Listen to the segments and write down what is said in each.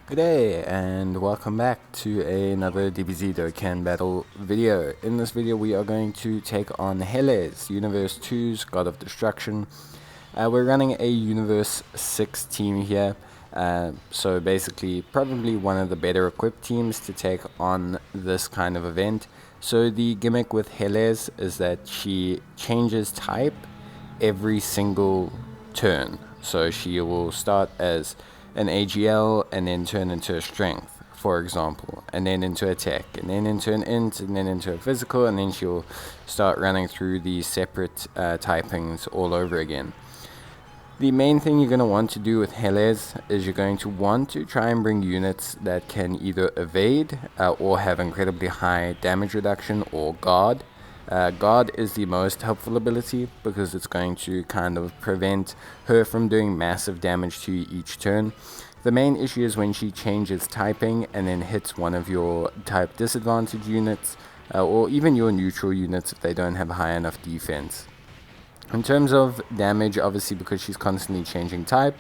Good day and welcome back to another DBZ Dokkan battle video. In this video we are going to take on Heles, Universe 2's God of Destruction. We're running a Universe 6 team here, so basically probably one of the better equipped teams to take on this kind of event. So the gimmick with Heles is that she changes type every single turn. So she will start as an AGL and then turn into a strength, for example, and then into a tech, and then into an int, and then into a physical, and then she'll start running through these separate typings all over again. The main thing you're going to want to do with Heles is you're going to want to try and bring units that can either evade or have incredibly high damage reduction or guard. Guard is the most helpful ability because it's going to kind of prevent her from doing massive damage to you each turn. The main issue is when she changes typing and then hits one of your type disadvantage units or even your neutral units if they don't have high enough defense. In terms of damage, obviously because she's constantly changing type,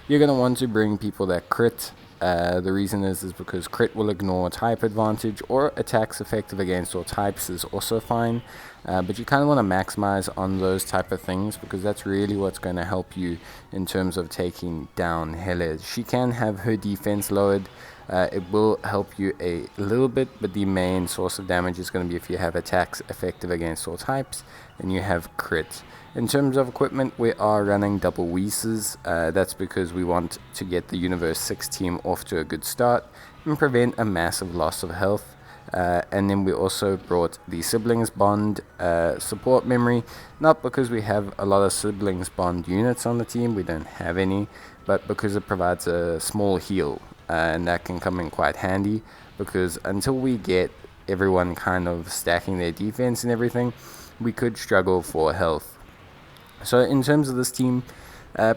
you're going to want to bring people that crit. The reason is because crit will ignore type advantage, or attacks effective against all types is also fine. But you kind of want to maximize on those type of things because that's really what's going to help you in terms of taking down Heles. She can have her defense lowered. It will help you a little bit, but the main source of damage is going to be if you have attacks effective against all types and you have crit. In terms of equipment, we are running double Weeses. That's because we want to get the Universe 6 team off to a good start and prevent a massive loss of health. And then we also brought the Siblings Bond support memory, not because we have a lot of Siblings Bond units on the team, we don't have any, but because it provides a small heal, and that can come in quite handy, because until we get everyone kind of stacking their defense and everything, we could struggle for health. So in terms of this team,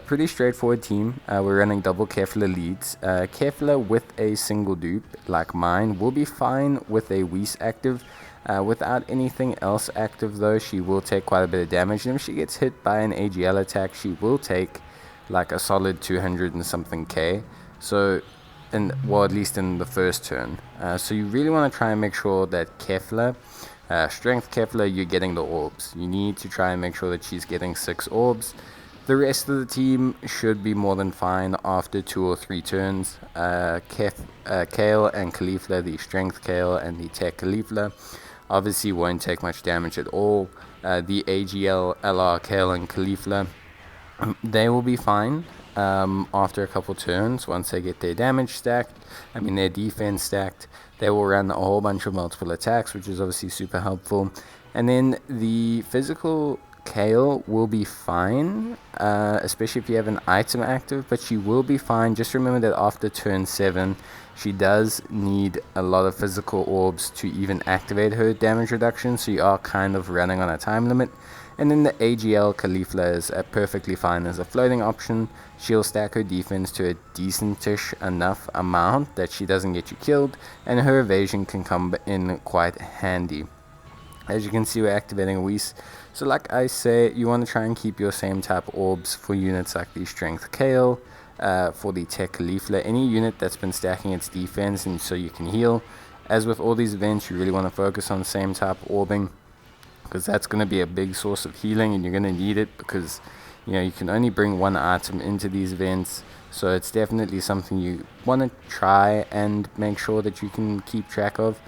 pretty straightforward team. We're running double Kefla leads. Kefla with a single dupe like mine will be fine with a Whis active. Without anything else active though, she will take quite a bit of damage, and if she gets hit by an AGL attack, she will take like a solid 200 and something K. So, well, at least in the first turn. So you really want to try and make sure that Kefla, Strength Kefla, you're getting the orbs. You need to try and make sure that she's getting 6 orbs. The rest of the team should be more than fine after 2 or 3 turns. Kale and Caulifla, the Strength Kale and the Tech Caulifla, obviously won't take much damage at all. The AGL, LR Kale and Caulifla, they will be fine after a couple turns. Once they get their damage stacked, their defense stacked, they will run a whole bunch of multiple attacks, which is obviously super helpful. And then the physical Kale will be fine, especially if you have an item active, but she will be fine. Just remember that after turn 7, she does need a lot of physical orbs to even activate her damage reduction, so you are kind of running on a time limit. And then the AGL Caulifla is perfectly fine as a floating option. She'll stack her defense to a decentish enough amount that she doesn't get you killed, and her evasion can come in quite handy. As you can see, we're activating a Whis. So like I say, you want to try and keep your same type orbs for units like the Strength Kale, for the Tech Caulifla, any unit that's been stacking its defense and so you can heal. As with all these events, you really want to focus on the same type orbing, because that's going to be a big source of healing and you're going to need it, because you can only bring one item into these events. So it's definitely something you want to try and make sure that you can keep track of.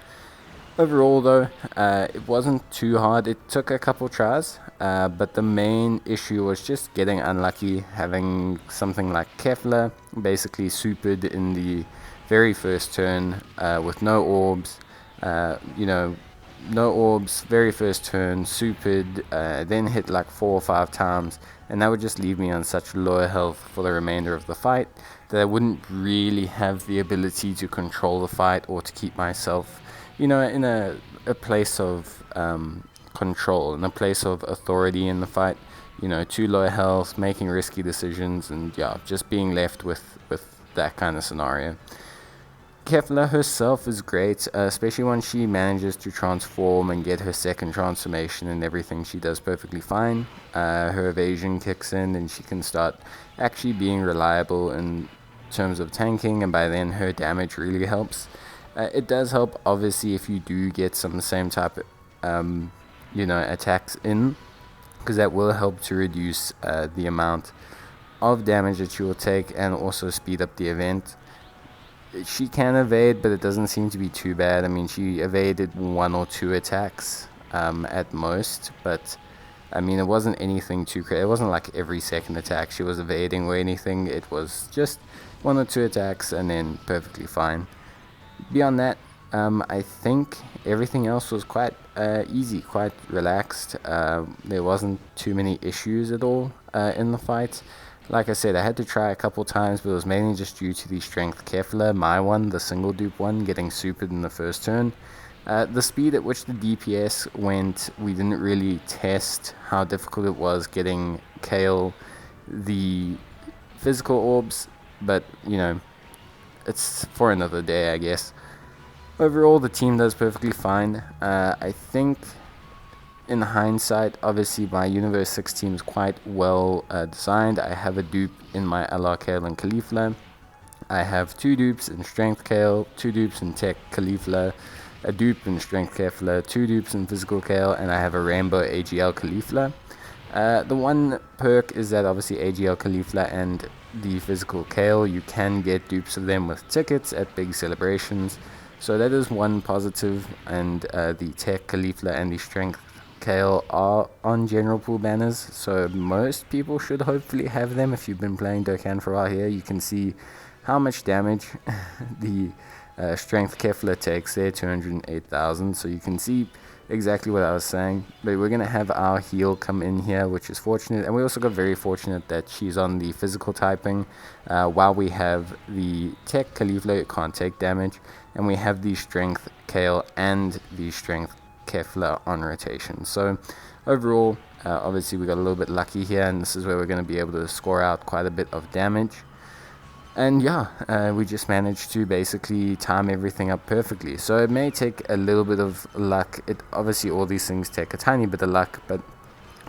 Overall though, it wasn't too hard. It took a couple tries, but the main issue was just getting unlucky, having something like Kefla basically supered in the very first turn with no orbs. No orbs, very first turn, supered, then hit like 4 or 5 times, and that would just leave me on such low health for the remainder of the fight that I wouldn't really have the ability to control the fight or to keep myself in a place of control, in a place of authority in the fight. Too low health, making risky decisions, and just being left with that kind of scenario. Kefla herself is great, especially when she manages to transform and get her second transformation and everything. She does perfectly fine. Her evasion kicks in and she can start actually being reliable in terms of tanking, and by then her damage really helps. It does help, obviously, if you do get some same type of, attacks in, because that will help to reduce the amount of damage that you will take and also speed up the event. She can evade, but it doesn't seem to be too bad. I mean, she evaded 1 or 2 attacks at most, but I mean, it wasn't anything too crazy. It wasn't like every second attack she was evading or anything. It was just 1 or 2 attacks and then perfectly fine. Beyond that, I think everything else was quite easy, quite relaxed. There wasn't too many issues at all in the fight. Like I said, I had to try a couple times, but it was mainly just due to the strength Kefla, my one, the single dupe one, getting supered in the first turn. The speed at which the DPS went, we didn't really test how difficult it was getting Kale the physical orbs, but it's for another day, I guess. Overall, the team does perfectly fine. I think, in hindsight, obviously my Universe 6 team is quite well designed. I have a dupe in my LR Kale and Caulifla. I have 2 dupes in Strength Kale, 2 dupes in Tech Caulifla, a dupe in Strength Kefla, 2 dupes in Physical Kale, and I have a Rainbow AGL Caulifla. The one perk is that obviously AGL Caulifla and the Physical Kale, you can get dupes of them with tickets at big celebrations. So that is one positive, and the Tech Caulifla and the Strength Kale are on general pool banners, so most people should hopefully have them. If you've been playing Dokkan for a while here, you can see how much damage the Strength Kefla takes there, 208,000, so you can see exactly what I was saying. But we're going to have our heal come in here, which is fortunate, and we also got very fortunate that she's on the physical typing, while we have the Tech Caulifla, it can't take damage, and we have the Strength Kale and the Strength Kefla on rotation. So overall, obviously we got a little bit lucky here, and this is where we're going to be able to score out quite a bit of damage. And yeah, we just managed to basically time everything up perfectly. So it may take a little bit of luck. Obviously all these things take a tiny bit of luck, but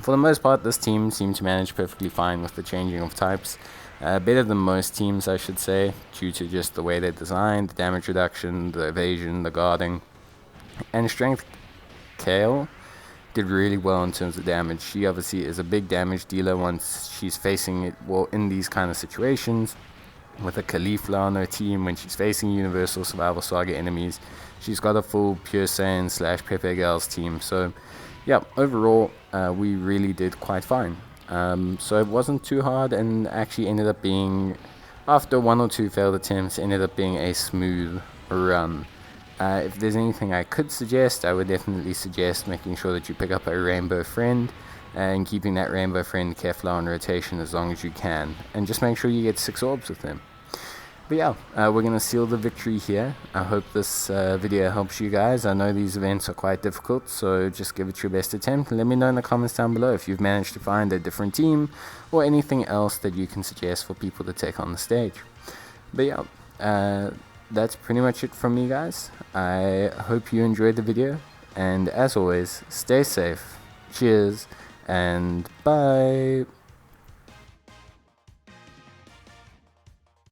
for the most part this team seemed to manage perfectly fine with the changing of types. Better than most teams, I should say, due to just the way they're designed, the damage reduction, the evasion, the guarding. And Strength Kale did really well in terms of damage. She obviously is a big damage dealer once she's facing it, well, in these kind of situations. With a Caulifla on her team, when she's facing Universal Survival Saga enemies, she's got a full Pure Saiyan / Pepe Girls team. So yeah, overall we really did quite fine. So it wasn't too hard, and actually ended up being, after 1 or 2 failed attempts, ended up being a smooth run. If there's anything I could suggest, I would definitely suggest making sure that you pick up a Rainbow friend and keeping that Rainbow friend Kefla on rotation as long as you can, and just make sure you get 6 orbs with him. But yeah, we're going to seal the victory here. I hope this video helps you guys. I know these events are quite difficult, so just give it your best attempt, and let me know in the comments down below if you've managed to find a different team or anything else that you can suggest for people to take on the stage. But yeah, that's pretty much it from me, guys. I hope you enjoyed the video, and as always, stay safe. Cheers and bye.